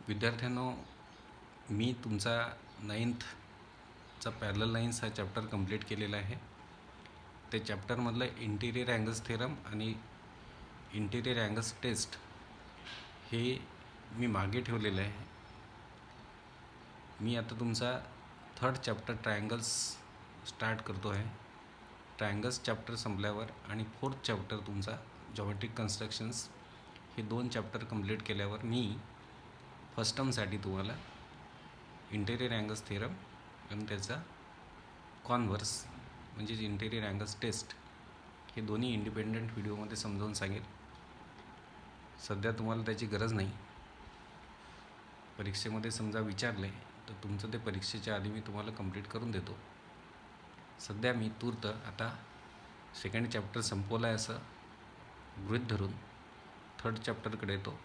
विद्यार्थ्यांनो, मी तुमचा 9thचा parallel lines हा चॅप्टर कंप्लीट केलेला आहे. ते चॅप्टरमधलं इंटिरियर अँगल्स थेरम आणि इंटिरियर अँगल्स टेस्ट हे मी मागे ठेवलेलं आहे. मी आता तुमचा 3rd चॅप्टर ट्रायंगल्स स्टार्ट करतो आहे. ट्रायंगल्स चॅप्टर संपल्यावर आणि 4th चॅप्टर तुमचा जॉमेट्रिक कन्स्ट्रक्शन्स हे 2 चॅप्टर कंप्लीट केल्यावर मी फर्स्ट टर्मसाठी तुम्हाला इंटेरियर अँगल्स थेरम आणि त्याचा कॉन्व्हर्स म्हणजेच इंटेरियर अँगल्स टेस्ट हे दोन्ही इंडिपेंडंट व्हिडिओमध्ये समजावून सांगेल. सध्या तुम्हाला त्याची गरज नाही. परीक्षेमध्ये समजा विचारले तर तुमचं ते परीक्षेच्या आधी मी तुम्हाला कंप्लीट करून देतो. सध्या मी तूर्त आता 2nd चॅप्टर संपवला आहे असं गृहीत धरून 3rd चॅप्टरकडे येतो.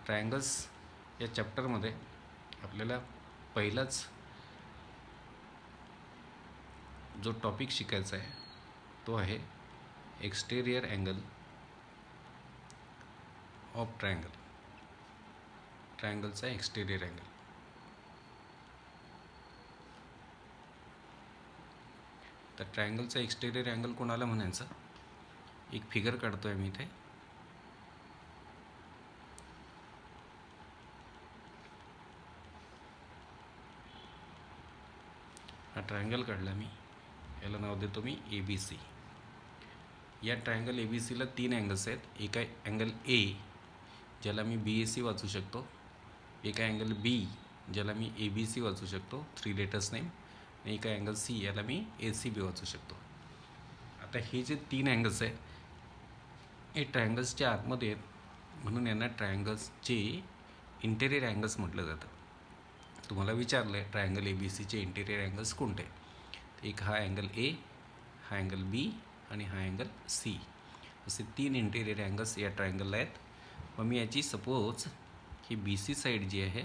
ट्रायंगल्स या चॅप्टरमध्ये आपल्याला पहिलाच जो टॉपिक शिकायचा आहे तो आहे एक्सटेरियर अँगल ऑफ ट्रायंगल. ट्रायंगलचा एक्सटेरियर अँगल. तर ट्रायंगलचा एक्सटेरियर अँगल कोणाला म्हणायचं, एक फिगर काढतो आहे मी इथे. हा ट्रायंगल काढला मी, याला नाव देतो मी ABC. या ट्रायंगल ABCला 3 अँगल्स आहेत. एक आहे अँगल A ज्याला मी BAC वाचू शकतो, एक आहे अँगल B ज्याला मी ABC वाचू शकतो 3 लेटर्स नेम, आणि एक आहे अँगल C याला मी ACB वाचू शकतो. आता हे जे 3 अँगल्स आहेत हे ट्रायंगल्सच्या आतमध्ये आहेत म्हणून यांना ट्रायंगल्सचे इंटेरियर अँगल्स म्हटलं जातं. तुम्हाला विचारलं आहे ट्रायंगल ABCचे इंटेरियर अँगल्स कोणते. एक हा अँगल A, हा अँगल B आणि हा अँगल C, असे 3 इंटेरियर अँगल्स या ट्रायंगलला आहेत. मग मी याची सपोज ही BC साईड जी आहे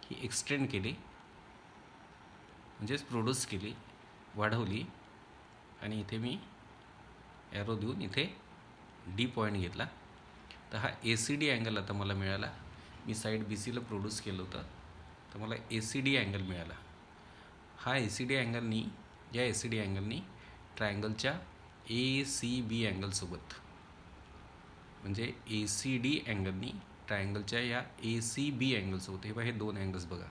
ही एक्सटेंड केली, म्हणजेच प्रोड्यूस केली, वाढवली, आणि इथे मी ॲरो देऊन इथे D पॉईंट घेतला. तर हा ACD अँगल आता मला मिळाला. मी साईड BCला प्रोड्यूस केलं होतं तर मला ACD अँगल मिळाला. हा ACD अँगलनी या ACD अँगलनी ट्रायंगलच्या ACB अँगलसोबत, म्हणजे ACD अँगलनी ट्रायंगलच्या या ACB अँगलसोबत, हे बघा हे 2 अँगल्स बघा,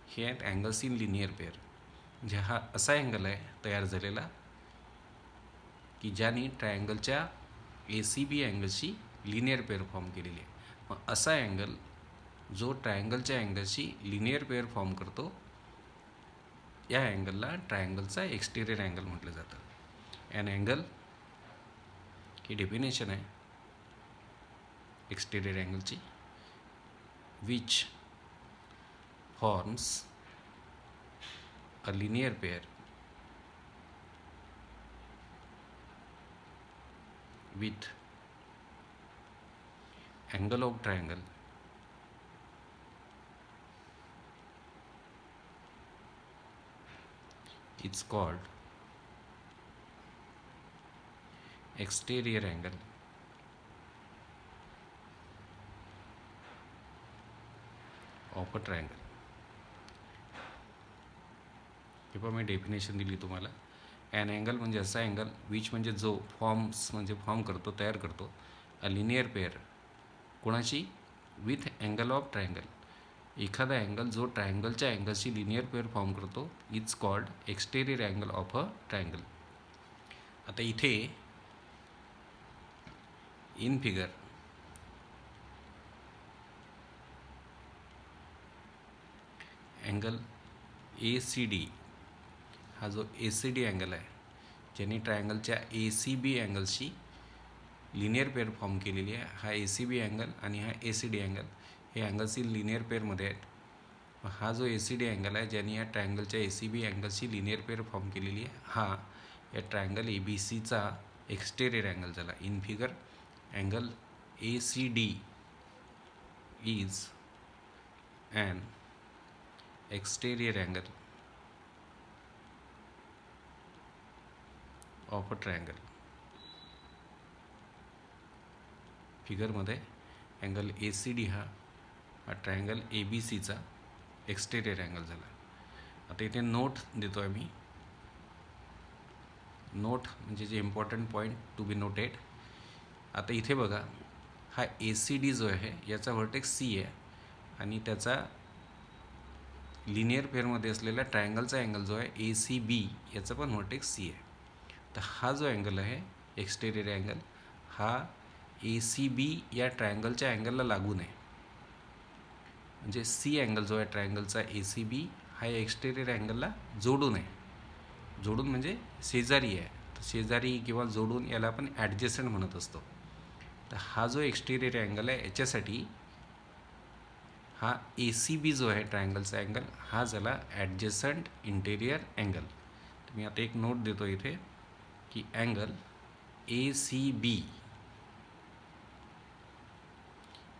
हे आहेत अँगल्स इन लिनियर पेअर. म्हणजे हा असा अँगल आहे तयार झालेला की ज्याने ट्रायंगलच्या ACB अँगलशी लिनियर पेअर फॉर्म केलेली आहे. मग असा अँगल जो ट्रायंगलच्या अँगलशी लिनियर पेअर फॉर्म करतो या अँगलला ट्रायंगलचा एक्सटेरियर अँगल म्हटलं जातं. ॲन अँगल ही डेफिनेशन आहे एक्सटेरियर अँगलची, which forms a linear pair with angle of triangle it's called exterior angle of a triangle. हे पण मी डेफिनेशन दिली तुम्हाला. ॲन अँगल म्हणजे असा अँगल, विच म्हणजे जो, फॉर्म्स म्हणजे फॉर्म करतो, तयार करतो, अ लिनियर पेअर कोणाची, विथ अँगल ऑफ ट्रायंगल, एखादा अँगल जो ट्रायंगलच्या अँगलशी लिनियर पेअर फॉर्म करतो, it's called exterior angle of a triangle. आता इथे इन फिगर अँगल ACD हा जो ACD अँगल आहे ज्याने ट्रायंगलच्या ACB अँगलशी लिनियर पेअर फॉर्म केलेली आहे, हा ACB अँगल आणि हा ACD अँगल हे अँगल्स इन लिनियर पेअरमध्ये आहेत. हा जो ACD अँगल आहे ज्याने या ट्रायंगलच्या ACB अँगलशी लिनियर पेअर फॉर्म केलेली आहे, हा या ट्रायंगल ABCचा एक्सटेरियर अँगल झाला. In figure angle ACD is an exterior angle of a triangle. फिगरमध्ये अँगल ए सी डी हा ट्रायंगल ए बी सीचा एक्सटेरियर अँगल झाला. आता इथे नोट देतो आहे मी. नोट म्हणजे जे important point to be noted. आता इथे बघा, हा ए सी डी जो आहे याचा व्हर्टेक्स सी आहे आणि त्याचा लिनियर पेअरमध्ये असलेल्या ट्रायंगलचा अँगल जो आहे ए सी बी याचा पण व्हर्टेक्स सी आहे. तर हा जो अँगल आहे एक्सटेरियर अँगल हा ए सी बी या ट्रायंगलच्या अँगलला लागून आहे. म्हणजे सी अँगल जो आहे ट्रायंगलचा ए सी बी हा या एक्सटेरियर अँगलला जोडून आहे. जोडून म्हणजे शेजारी आहे. तर शेजारी किंवा जोडून याला आपण ॲडजस्टंट म्हणत असतो. तर हा जो एक्सटेरियर अँगल आहे याच्यासाठी हा ए सी बी जो आहे ट्रायंगलचा अँगल हा झाला ॲडजस्टंट इंटेरियर अँगल. तर मी आता एक नोट देतो इथे की angle A C B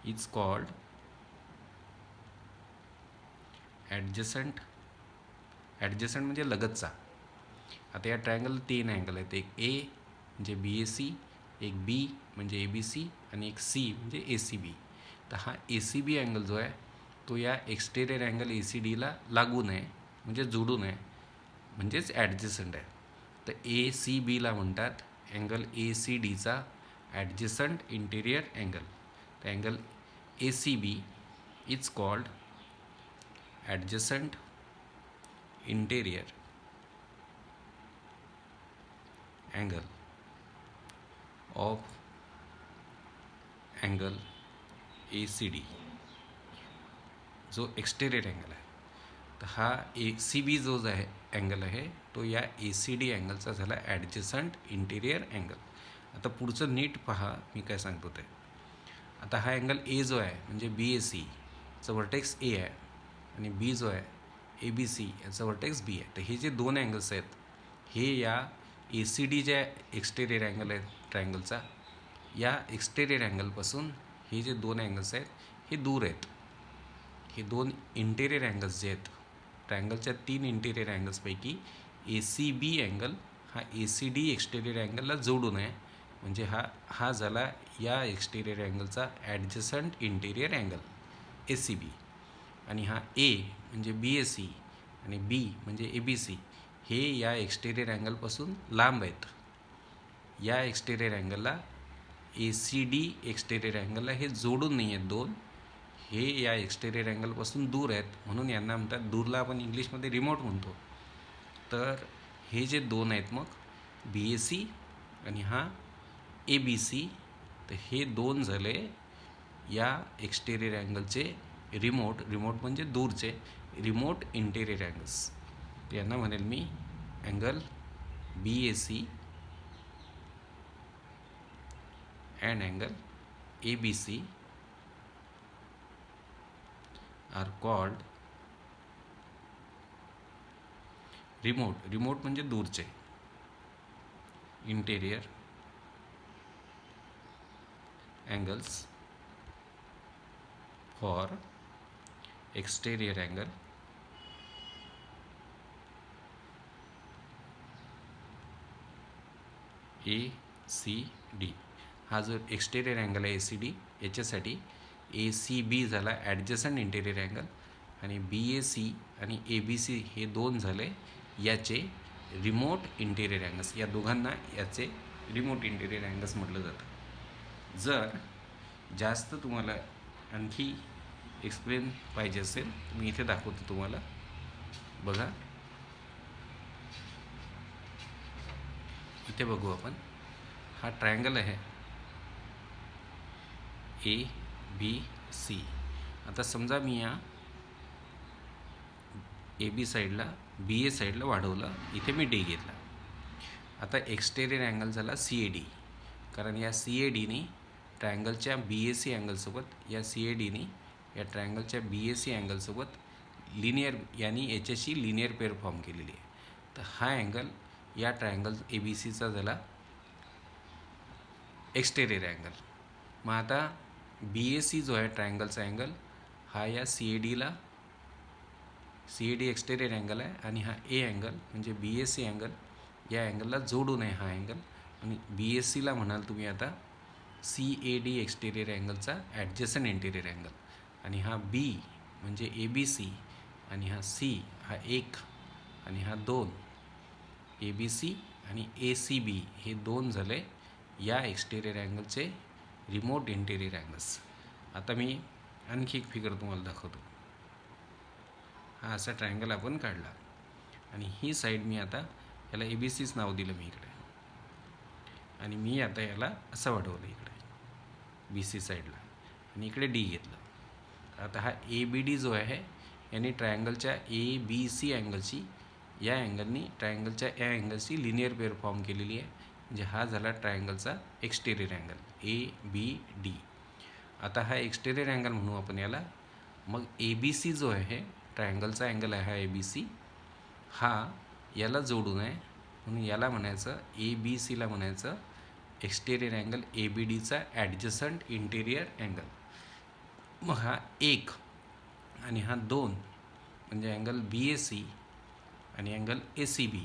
is called adjacent म्हणजे लगतचा. आता या ट्रायंगल 3 अँगल आहेत. एक ए म्हणजे बी ए सी, एक बी म्हणजे ए बी सी आणि एक सी म्हणजे ए सी बी. तर हा ए सी बी अँगल जो आहे तो या एक्सटेरियर अँगल ए सी डीला लागून आहे म्हणजे जोडून आहे म्हणजेच ॲडजस्टंट आहे. तर ए सी बीला म्हणतात अँगल ए सी डीचा ॲडजस्टंट इंटेरियर अँगल. तर angle A C B is called adjacent interior angle of angle A C D जो एक्सटेरियर अँगल आहे. तर हा ए सी बी जो आहे अँगल आहे तो या ए सी डी अँगलचा झाला ॲडजस्टंट इंटेरियर अँगल. आता पुढचं नीट पहा मी काय सांगतो ते. आता हा अँगल ए जो आहे म्हणजे बी ए सीचं व्हर्टेक्स ए आहे आणि बी जो आहे ए बी सी याचा व्हर्टेक्स बी आहे. तर हे जे दोन अँगल्स आहेत हे या ए सी डी ज्या एक्सटेरियर अँगल आहे ट्रायंगलचा या एक्सटेरियर अँगलपासून हे जे दोन अँगल्स आहेत हे दूर आहेत. हे दोन इंटेरियर अँगल्स जे आहेत ट्रायंगलच्या 3 इंटेरियर अँगल्सपैकी ए सी बी अँगल हा ए सी डी एक्सटेरियर अँगलला जोडून आहे म्हणजे हा झाला या एक्सटेरियर अँगलचा adjacent interior angle A C B. आणि हा ए म्हणजे बी ए सी आणि बी म्हणजे ए बी सी हे या एक्सटेरियर अँगलपासून लांब आहेत. या एक्सटेरियर अँगलला ए सी डी एक्सटेरियर अँगलला हे जोडून नाही आहेत दोन. हे या एक्सटेरियर अँगलपासून दूर आहेत म्हणून यांना म्हणतात, दूरला आपण इंग्लिशमध्ये रिमोट म्हणतो. तर हे जे दोन आहेत मग बी ए सी आणि हा ए बी सी तर हे दोन झाले या एक्सटेरियर अँगलचे रिमोट म्हणजे दूरचे रिमोट इंटेरियर अँगल्स. यांना म्हणेल मी angle B A C and angle A B C are called remote म्हणजे दूरचे interior angles for exterior angle A C D. हा जो एक्सटेरियर अँगल आहे ए सी डी याच्यासाठी ए सी बी झाला ॲडजस्टंट इंटेरियर अँगल आणि बी ए सी आणि ए बी सी हे दोन झाले याचे रिमोट इंटेरियर अँगल्स. या दोघांना याचे रिमोट इंटेरियर अँगल्स म्हटलं जातं. जर जास्त तुम्हाला आणखी एक्सप्लेन पाहिजे असेल मी इथे दाखवतो तुम्हाला. बघा इथे बघू आपण. हा ट्रायंगल आहे ए बी सी. आता समजा मी या ए बी साईडला बी ए साईडला वाढवलं, इथे मी डी घेतला. आता एक्सटेरियर अँगल झाला सी ए डी कारण या C A डीनी ट्रायंगलच्या B A C अँगलसोबत या सी ए डीनी या ट्रायंगलच्या बी ए सी अँगलसोबत लिनियर यानी याच्याशी लिनियर पेअर फॉर्म केलेली आहे. तर हा अँगल या ट्रायंगल ए बी सीचा झाला एक्सटेरियर अँगल. मग आता बी ए सी जो आहे ट्रायंगलचा अँगल हा या C A D exterior angle आहे आणि हा ए अँगल म्हणजे बी ए सी अँगल या अँगलला जोडून आहे हा अँगल. आणि बी ए सीला म्हणाल तुम्ही आता CAD एक्सटेरियर अँगलचा ॲडजसंट इंटेरियर अँगल, आणि हा B म्हणजे ABC, आणि हा C हा 1 आणि हा 2, ABC आणि ACB हे 2 झाले या एक्सटेरियर अँगलचे रिमोट इंटेरियर अँगल्स. आता मी आणखी एक फिगर तुम्हाला दाखवतो. हा असा ट्रायंगल आपण काढला आणि ही साईड मी आता याला ABCच नाव दिलं मी इकडे, आणि मी आता याला असं वाढवलं इकडे BC साईडला, आणि इकडे D घेतलं. आता हा ABD जो आहे याने ट्रायंगलच्या ABC अँगलची, या अँगलनी ट्रायंगलच्या या अँगलची लिनियर पेअर फॉर्म केलेली आहे. म्हणजे हा झाला ट्रायंगलचा एक्सटेरियर अँगल ABD. आता हा एक्सटेरियर अँगल म्हणू आपण याला. मग ABC जो आहे ट्रायंगलचा अँगल आहे हा ABC, हा याला जोडून आहे म्हणून याला म्हणायचं ABCला म्हणायचं एक्सटेरियर अँगल ABDचा ॲडजसंट इंटेरियर अँगल. मग हा 1 आणि हा 2 म्हणजे अँगल BAC आणि अँगल ACB.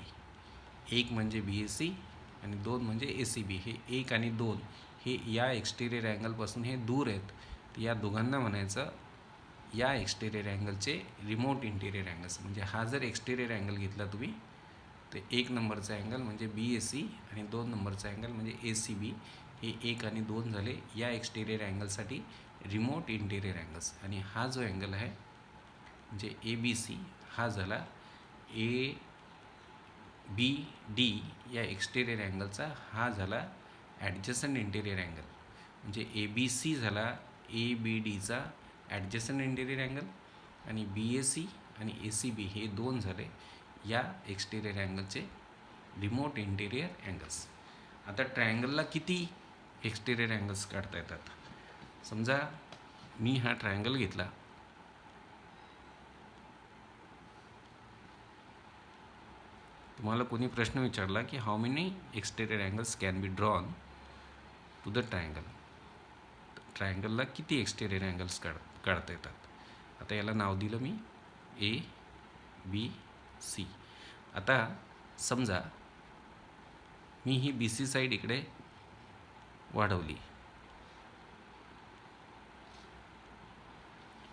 1 म्हणजे BAC आणि 2 म्हणजे ACB. हे 1 आणि 2 हे या एक्सटेरियर अँगलपासून हे दूर आहेत, तर या दोघांना म्हणायचं या एक्सटेरियर अँगलचे रिमोट इंटेरियर अँगल्स. म्हणजे हा जर एक्सटेरियर अँगल घेतला तुम्ही, तर 1 नंबरचा अँगल म्हणजे BAC आणि 2 नंबरचा अँगल म्हणजे ACB. हे 1 आणि 2 झाले या एक्सटेरियर अँगलसाठी रिमोट इंटेरियर अँगल्स. आणि हा जो अँगल आहे म्हणजे ABC हा झाला ABD या एक्सटेरियर अँगलचा, हा झाला ॲडजसंट इंटेरियर अँगल. म्हणजे ABC झाला ABDचा ॲडजसंट इंटेरियर अँगल, आणि BAC आणि ACB हे 2 झाले या एक्सटेरियर अँगलचे रिमोट इंटेरियर अँगल्स. आता ट्रायंगलला किती एक्सटेरियर अँगल्स काढता येतात? समजा मी हा ट्रायंगल घेतला, तुम्हाला कोणी प्रश्न विचारला की how many exterior angles can be drawn to the triangle. ट्रायंगलला किती एक्सटेरियर अँगल्स काढता येतात? आता याला नाव दिलं मी ABC. आता समजा मी ही BC साईड इकडे वाढवली,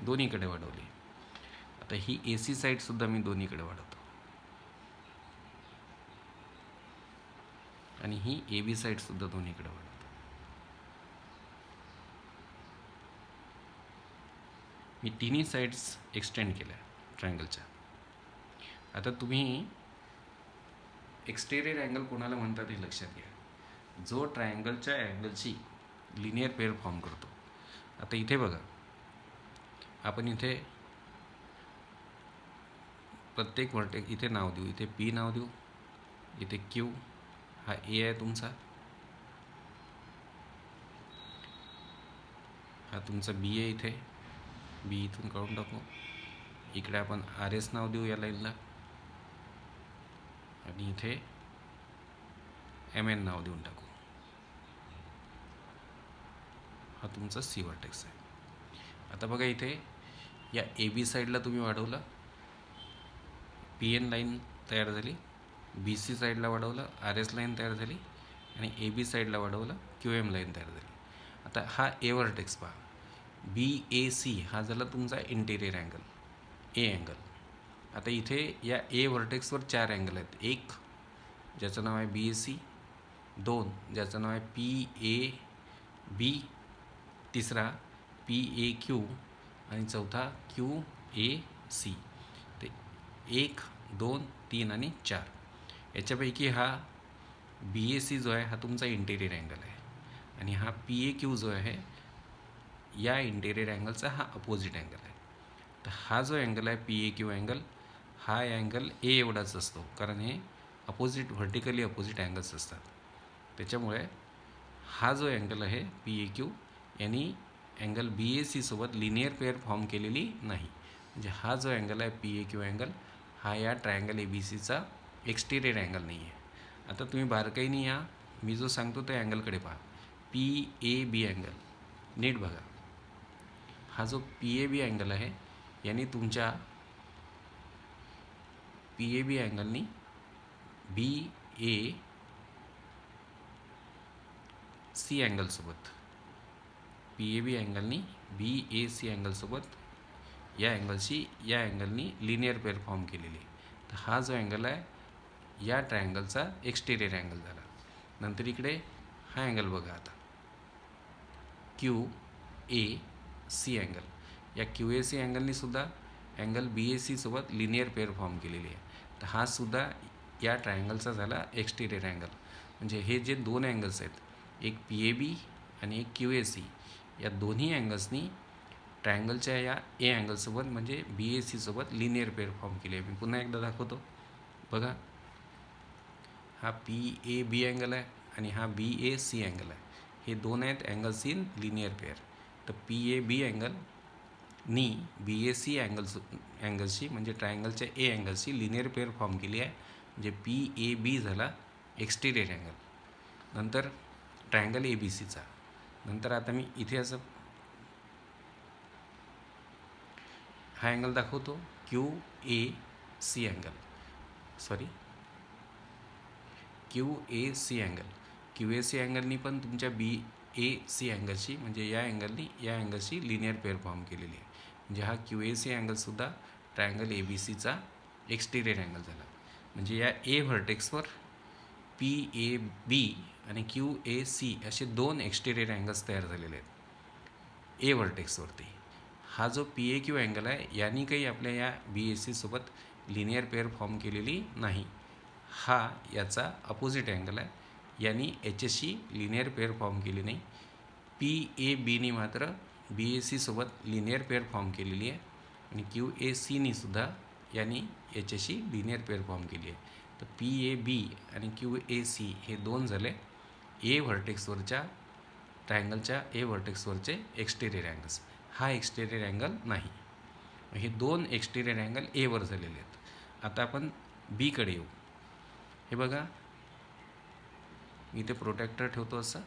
दोन्हीकडे वाढवली. आता ही AC साईडसुद्धा मी दोन्हीकडे वाढवतो, आणि ही AB साईडसुद्धा दोन्हीकडे वाढवतो. मी तिन्ही साईड्स एक्सटेंड केल्या ट्रायंगलच्या. आता तुम्ही एक्सटेरियर अँगल कोणाला म्हणतात हे लक्षात घ्या, जो ट्रायंगलच्या अँगलची लिनियर पेअर फॉर्म करतो. आता इथे बघा, आपण इथे प्रत्येक वर्टेक्स इथे नाव देऊ. इथे P नाव देऊ, इथे Q हा A आहे तुमचा, हा तुमचा B आहे इथे, B इथून काढून टाकू. इकडे आपण RS नाव देऊ या लाईनला, आणि इथे MN नाव देऊन टाकू. हा तुमचा C वर्टेक्स आहे. आता बघा इथे या AB साईडला तुम्ही वाढवलं, PN लाईन तयार झाली. BC साईडला वाढवलं, RS लाईन तयार झाली, आणि AB साईडला वाढवलं, QM लाईन तयार झाली. आता हा A वर्टेक्स पहा, BAC हा झाला तुमचा इंटेरियर अँगल, A अँगल. आता इथे या A वर्टेक्सवर 4 अँगल आहेत. एक ज्याचं नाव आहे BAC, 2 ज्याचं नाव आहे PAB, तिसरा PAQ, आणि चौथा QAC. ते 1, 2, 3 आणि 4. याच्यापैकी हा BAC जो आहे हा तुमचा इंटेरियर अँगल आहे, आणि हा PAQ जो आहे या इंटेरियर अँगलचा हा अपोजिट अँगल आहे. तर हा जो अँगल आहे PAQ अँगल, हा अँगल A एवढाच असतो, कारण हे अपोजिट व्हर्टिकली अपोजिट अँगल्स असतात. त्याच्यामुळे हा जो अँगल आहे PAQ यांनी अँगल BAC सोबत लिनियर पेअर फॉर्म केलेली नाही. म्हणजे हा जो अँगल आहे PAQ अँगल हा या ट्रायंगल ABCचा एक्सटेरियर अँगल नाही आहे. आता तुम्ही बारकाईने या, मी जो सांगतो त्या अँगलकडे पहा, PAB अँगल नीट बघा. हा जो PAB अँगल आहे याने तुमच्या PAB अँगलनी BAC अँगलसोबत PAB अँगलनी BAC अँगलसोबत या अँगलशी या अँगलनी लिनियर पेअर फॉर्म केलेली आहे. तर हा जो अँगल आहे या ट्रायंगलचा एक्सटेरियर अँगल झाला. नंतर इकडे हा अँगल बघा आता, QAC अँगल. या QAC अँगलनी सुद्धा अँगल BAC सोबत लिनियर पेअर फॉर्म केलेली आहे. तर हा सुद्धा या ट्रायंगलचा झाला एक्सटेरियर अँगल. म्हणजे हे जे दोन अँगल्स आहेत, एक PAB आणि एक QAC, या दोन्ही अँगल्सनी ट्रायंगलच्या या ए अँगलसोबत म्हणजे BAC सोबत लिनियर पेअर फॉर्म केली आहे. मी पुन्हा एकदा दाखवतो बघा. हा PAB अँगल आहे आणि हा BAC अँगल आहे. हे दोन आहेत अँगल्स इन लिनियर पेअर. तर PAB अँगलनी BAC अँगलशी म्हणजे ट्रायंगलच्या ए अँगलशी लिनियर पेअर फॉर्म केली आहे. म्हणजे PAB झाला एक्सटेरियर अँगल. नंतर ट्रायंगल ABCचा. नंतर आता मी इथे असं हा अँगल दाखवतो, QAC angle, QAC angle. QAC अँगलनी पण तुमच्या BAC अँगलशी म्हणजे या अँगलनी या अँगलशी लिनियर पेअर फॉर्म केलेली आहे. म्हणजे हा QAC अँगलसुद्धा ट्रायंगल ABCचा एक्सटेरियर अँगल झाला. म्हणजे या ए व्हर्टेक्सवर PAB आणि QAC असे दोन एक्सटेरियर अँगल्स तयार झालेले आहेत ए व्हर्टेक्सवरती. हा जो PAQ अँगल आहे यांनी काही आपल्या या BAC सोबत लिनियर पेअर फॉर्म केलेली नाही. हा याचा अपोजिट अँगल आहे, यांनी याच्याशी लिनियर पेअर फॉर्म केली नाही. PABनी मात्र BAC सोबत लिनियर पेअर फॉर्म केलेली आहे आणि QACनी सुद्धा यांनी याच्याशी लिनियर पेअर फॉर्म केली आहे. तर PAB आणि QAC हे दोन झाले ए व्हर्टेक्सवरच्या ट्रायंगलच्या ए व्हर्टेक्सवरचे एक्सटेरियर अँगल्स. हा एक्सटेरियर अँगल नाही. हे दोन एक्सटेरियर अँगल एवर झालेले आहेत. आता आपण बीकडे येऊ. हे बघा, मी इथे प्रोटेक्टर ठेवतो असं.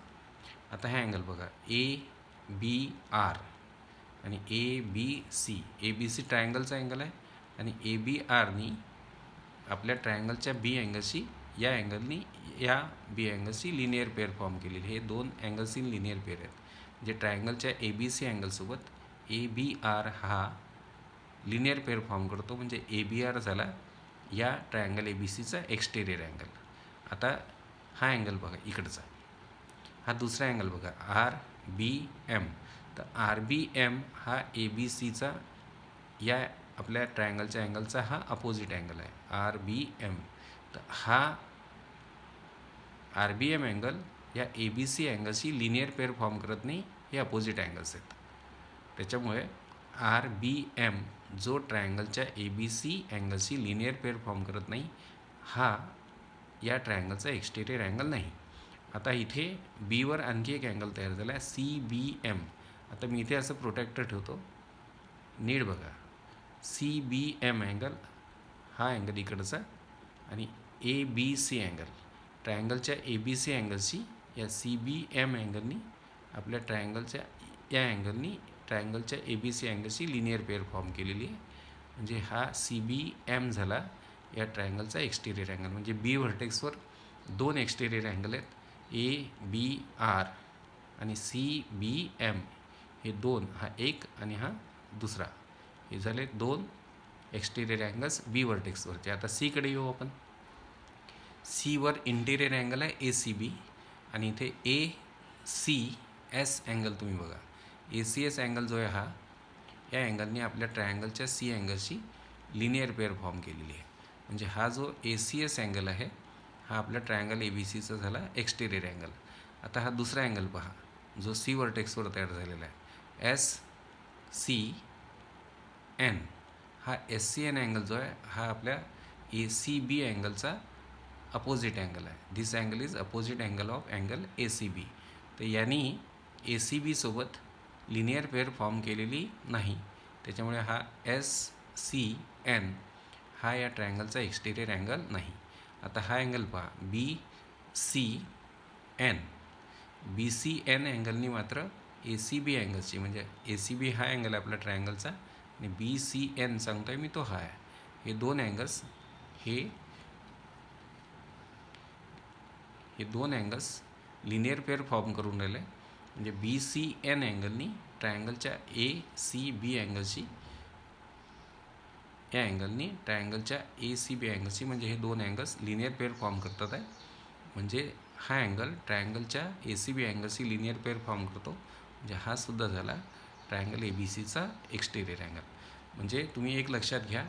आता हा अँगल बघा, ABR आणि ABC. ABC ट्रायंगलचा अँगल आहे आणि ABRनी आपल्या ट्रायंगलच्या बी अँगलशी या अँगलनी या बी अँगलशी लिनियर पेअर फॉर्म केलेली. हे दोन अँगल्स इन लिनियर पेअर आहेत. जे ट्रायंगलच्या ABC अँगलसोबत ABR हा लिनियर पेअर फॉर्म करतो. म्हणजे ABR झाला या ट्रायंगल ABCचा एक्सटेरियर अँगल. आता हा अँगल बघा इकडचा, हा दुसरा अँगल बघा, RBM. तर RBM हा ABCचा या आपल्या ट्रायंगलच्या अँगलचा हा अपोजिट अँगल आहे, RBM. तर हा RBM अँगल या ABC अँगलशी लिनियर पेअर फॉर्म करत नाही. हे अपोजिट अँगल्स आहेत. त्याच्यामुळे RBM जो ट्रायंगलच्या ABC अँगलशी लिनियर पेअर फॉर्म करत नाही, हा या ट्रायंगलचा एक्सटेरियर अँगल नाही. आता इथे बीवर आणखी एक अँगल तयार झाला आहे, CBM. आता मी इथे असं प्रोटेक्टर ठेवतो, नीट बघा. CBM अँगल हा अँगल इकडचा आणि ABC अँगल ट्रायंगलच्या ABC अँगलशी या CBM अँगलनी आपल्या ट्रायंगलच्या या अँगलनी ट्रायंगलच्या ABC अँगलशी लिनियर पेअर फॉर्म केलेली आहे. म्हणजे हा CBM झाला या ट्रायंगलचा एक्सटेरियर अँगल. म्हणजे बी व्हर्टेक्सवर दोन एक्सटेरियर अँगल आहेत, ABR आणि CBM. हे दोन, हा एक आणि हा दुसरा, हे झाले दोन एक्सटेरियर अँगल्स बी व्हर्टेक्सवरचे. आता सीकडे येऊ आपण. सीवर इंटेरियर अँगल आहे ACB आणि इथे ACS अँगल तुम्ही बघा. ACS अँगल जो आहे हा या अँगलने आपल्या ट्रायंगलच्या C अँगलशी लिनियर पेअर फॉर्म केलेली आहे. म्हणजे हा जो ACS अँगल आहे हा आपल्या ट्रायंगल ABCचा झाला एक्सटेरियर अँगल. आता हा दुसरा अँगल पहा जो C व्हर्टेक्सवर तयार झालेला आहे, SCN. हा SCN अँगल जो आहे हा आपल्या ACB अँगलचा अपोजिट अँगल आहे. This angle is opposite angle of angle ACB. तर यांनी ACB सोबत लिनियर पेअर फॉर्म केलेली नाही. त्याच्यामुळे हा SCN हा या ट्रायंगलचा एक्सटेरियर अँगल नाही. आता हा अँगल पहा, BCN. BCN अँगलनी मात्र ACB अँगलची म्हणजे ACB हा अँगल आहे आपल्या ट्रायंगलचा आणि BCN सांगतो आहे मी तो हा आहे. हे दोन अँगल्स हे दोन अँगल्स लिनियर पेअर फॉर्म करून राहिले म्हणजे BCN अँगलनी ट्रायंगलच्या ACB अँगलशी, या अँगलनी ट्रायंगलच्या ACB अँगलशी, म्हणजे हे दोन अँगल्स लिनियर पेअर फॉर्म करतात आहे. म्हणजे हा अँगल ट्रायंगलच्या ACB अँगलशी लिनियर पेअर फॉर्म करतो. म्हणजे हा सुद्धा झाला ट्रायंगल ABCचा एक्सटेरियर अँगल. म्हणजे तुम्ही एक लक्षात घ्या,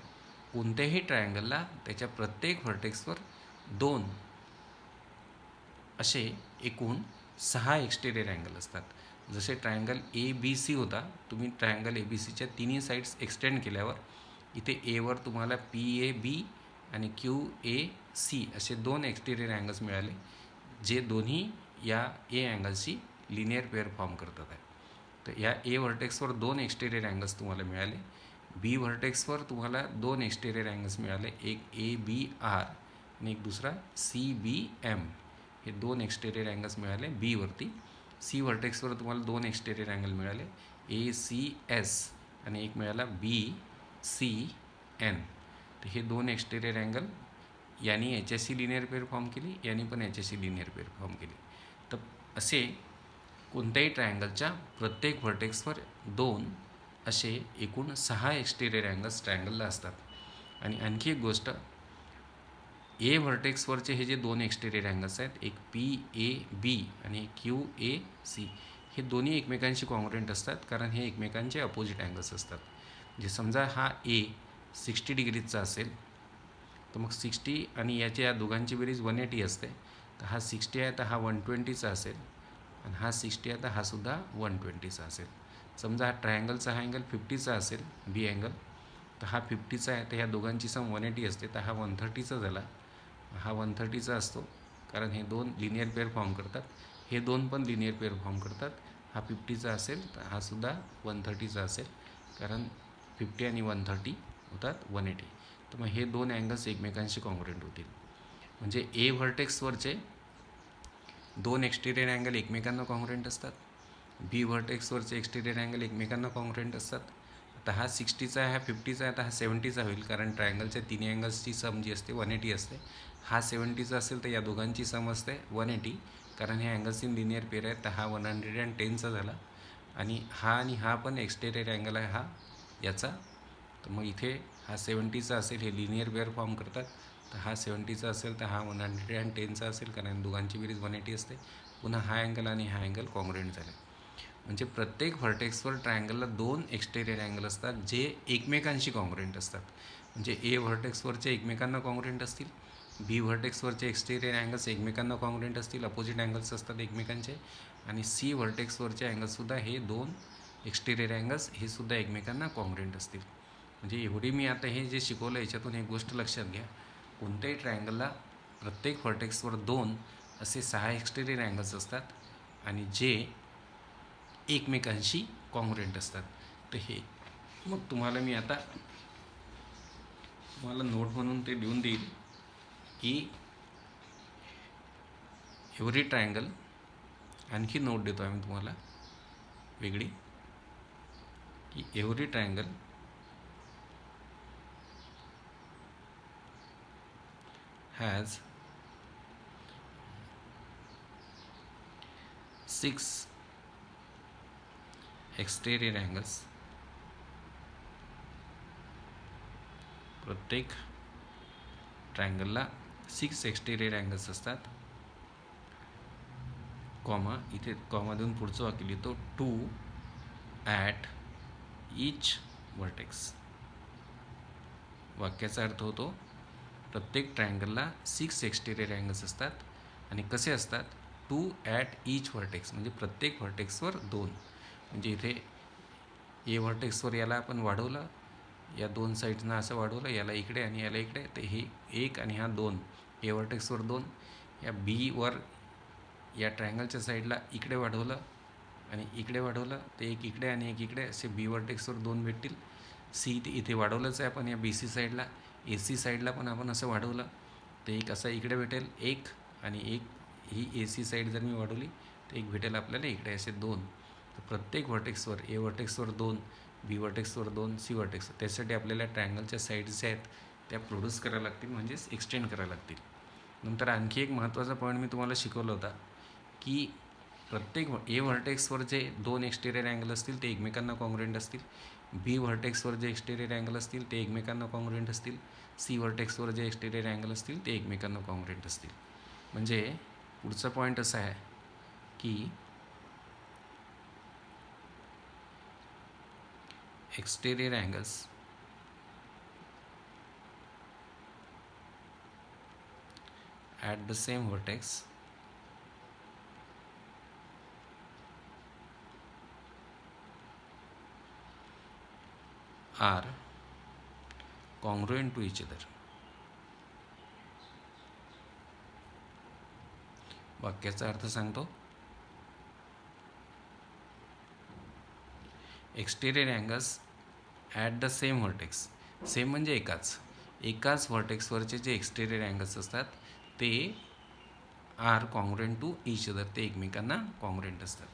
कोणत्याही ट्रायंगलला त्याच्या प्रत्येक व्हर्टेक्सवर दोन असे एकूण 6 एक्सटेरियर अँगल असतात. जसे ट्रायंगल ABC होता, तुम्ही ट्रायंगल ABCच्या तिन्ही साईड्स एक्सटेंड केल्यावर इथे एवर तुम्हाला PAB आणि QAC असे दोन एक्सटेरियर अँगल्स मिळाले, जे दोन्ही या A अँगलशी लिनियर पेअर फॉर्म करतात आहे. तर या A व्हर्टेक्सवर दोन एक्सटेरियर अँगल्स तुम्हाला मिळाले. B व्हर्टेक्सवर तुम्हाला दोन एक्सटेरियर अँगल्स मिळाले, एक ABR आणि एक दुसरा CBM. हे दोन एक्सटेरियर अँगल्स मिळाले बी वरती. सी व्हर्टेक्सवर तुम्हाला दोन एक्सटेरियर अँगल मिळाले, ACS आणि एक मिळाला BCN. तर हे दोन एक्सटेरियर अँगल यांनी याच्याशी लिनियर पेअर फॉर्म केली, यांनी पण याच्याशी लिनियर पेअर फॉर्म केली. तर असे कोणत्याही ट्रायंगलच्या प्रत्येक व्हर्टेक्सवर दोन असे एकूण 6 एक्सटेरियर अँगल्स ट्रायंगलला असतात. आणि आणखी एक गोष्ट, ए व्हर्टेक्सवरचे हे जे दोन एक्सटेरियर अँगल्स आहेत, एक PAB आणि एक QAC, हे दोन्ही एकमेकांशी कॉन्ग्रुएंट असतात, कारण हे एकमेकांचे अपोजिट अँगल्स असतात. म्हणजे समजा हा A 60 डिग्रीचा असेल, तर मग 60 आणि याच्या या दोघांची बेरीज 180 असते. तर हा 60 आहे तर हा 120चा असेल, आणि हा 60 आहे तर हा सुद्धा 120चा असेल. समजा हा ट्रायंगलचा हा अँगल 50चा असेल, B अँगल, तर हा 50चा आहे, तर ह्या दोघांची सम 180 असते, तर हा 130चा झाला. हा 130चा असतो, कारण हे दोन लिनियर पेअर फॉर्म करतात, हे दोन पण लिनियर पेअर फॉर्म करतात. हा 50चा असेल तर हा सुद्धा 130चा असेल, कारण 50 आणि 130 होतात 180. तर मग हे दोन अँगल्स एकमेकांशी कॉन्ग्रुएंट होतील. म्हणजे ए व्हर्टेक्सवरचे दोन एक्सटेरियर अँगल एकमेकांना कॉन्ग्रुएंट असतात, बी व्हर्टेक्सवरचे एक्सटेरियर अँगल एकमेकांना कॉन्ग्रुएंट असतात. आता हा 60चा आहे, हा 50चा आहे, तर हा 70चा होईल, कारण ट्रायंगलच्या तिन्ही अँगल्सची सम जी असते 180 असते. हा 70चा असेल तर या दोघांची सम असते 180, कारण हे अँगल्स इन लिनियर पेअर आहे, तर हा 110चा झाला. आणि हा पण एक्सटेरियर अँगल आहे हा याचा, तर मग इथे हा 70चा असेल, हे लिनियर पेअर फॉर्म करतात, तर हा 70चा असेल तर हा 110चा असेल, कारण दोघांची बेरीज 180 असते. पुन्हा हा अँगल आणि हा अँगल कॉन्ग्रुएंट झाले. म्हणजे प्रत्येक व्हर्टेक्सवर ट्रायंगलला दोन एक्सटेरियर अँगल असतात, जे एकमेकांशी कॉन्ग्रुएंट असतात. म्हणजे ए व्हर्टेक्सवरचे एकमेकांना कॉन्ग्रुएंट असतील, बी व्हर्टेक्सवरचे एक्सटेरियर अँगल्स एकमेकांना कॉन्ग्रुएंट असतील, अपोजिट अँगल्स असतात एकमेकांचे. आणि सी व्हर्टेक्सवरचे अँगल्ससुद्धा हे दोन एक्सटेरियर अँगल्स हे सुद्धा एकमेकांना कॉन्ग्रुएंट असतील. म्हणजे एवढी मी आता हे जे शिकवलं याच्यातून एक गोष्ट लक्षात घ्या, कोणत्याही ट्रायंगलला प्रत्येक व्हर्टेक्सवर दोन असे 6 एक्सटेरियर अँगल्स असतात, आणि जे एकमेकांशी कॉन्ग्रुएंट असतात. तर हे मग तुम्हाला मी आता तुम्हाला नोट म्हणून ते देऊन देईल की एव्हरी ट्रायंगल, आणखी नोट देतो आहे मी तुम्हाला वेगळी, की every triangle has 6 exterior angles. प्रत्येक ट्रायंगलला 6 एक्सटेरियर अँगल्स असतात, कॉमा, इथे कॉमा देऊन पुढचं वाक्य लिहितो, 2 ॲट ईच व्हर्टेक्स. वाक्याचा अर्थ होतो, प्रत्येक ट्रायंगलला 6 एक्सटेरियर अँगल्स असतात, आणि कसे असतात, 2 ॲट ईच व्हर्टेक्स, म्हणजे प्रत्येक व्हर्टेक्सवर दोन. म्हणजे इथे ए व्हर्टेक्सवर याला आपण वाढवलं, या दोन साईड्सनं असं वाढवलं, याला इकडे आणि याला इकडे, तर हे एक आणि हा दोन, ए व्हर्टेक्सवर दोन. या बीवर या ट्रायंगलच्या साईडला इकडे वाढवलं आणि इकडे वाढवलं, तर एक इकडे आणि एक इकडे, असे बी व्हर्टेक्सवर दोन भेटतील. सी इथे वाढवलंच आहे आपण या बी सी साईडला, ए सी साईडला पण आपण असं वाढवलं, तर एक असा इकडे भेटेल एक, आणि एक ही ए सी साईड जर मी वाढवली तर एक भेटेल आपल्याला इकडे, असे दोन. तर प्रत्येक व्हर्टेक्सवर, ए व्हर्टेक्सवर दोन, बी व्हर्टेक्सवर दोन, सी व्हर्टेक्स, त्यासाठी आपल्याला ट्रायंगलच्या साईड्स ज्या आहेत त्या प्रोड्यूस करायला लागतील, म्हणजेच एक्सटेंड करायला लागतील. नंतर आणखी एक महत्त्वाचा पॉईंट मी तुम्हाला शिकवला होता, की प्रत्येक ए व्हर्टेक्सवर जे दोन एक्सटेरियर अँगल असतील ते एकमेकांना कॉन्ग्रुएंट असतील. बी व्हर्टेक्सवर जे एक्सटेरियर अँगल असतील ते एकमेकांना कॉन्ग्रुएंट असतील. सी व्हर्टेक्सवर जे एक्सटेरियर अँगल असतील ते एकमेकांना कॉन्ग्रुएंट असतील. म्हणजे पुढचा पॉईंट असा आहे की exterior angles at the same vertex are congruent to each other. वाक्याचा अर्थ सांगतो. Exterior angles at the same vertex, same म्हणजे एकाच व्हर्टेक्सवरचे जे एक्सटेरियर अँगल्स असतात ते are congruent to each other, ते एकमेकांना कॉन्ग्रुएंट असतात.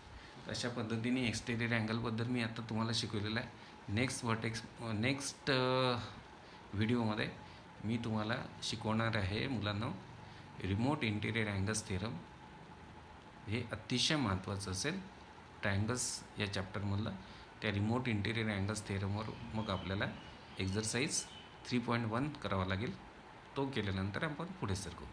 अशा पद्धतीने एक्सटेरियर अँगलबद्दल मी आता तुम्हाला शिकवलेलं आहे. नेक्स्ट व्हिडिओमध्ये मी तुम्हाला शिकवणार आहे मुलांना रिमोट इंटिरियर अँगल्स थेरम. हे अतिशय महत्त्वाचं असेल ट्रायंगल्स या चॅप्टरमधलं. त्या रिमोट इंटिरियर अँगल्स थेरमवर मग आपल्याला एक्झरसाइज 3.1 करावा लागेल. तो केल्यानंतर आपण पुढे सरकू.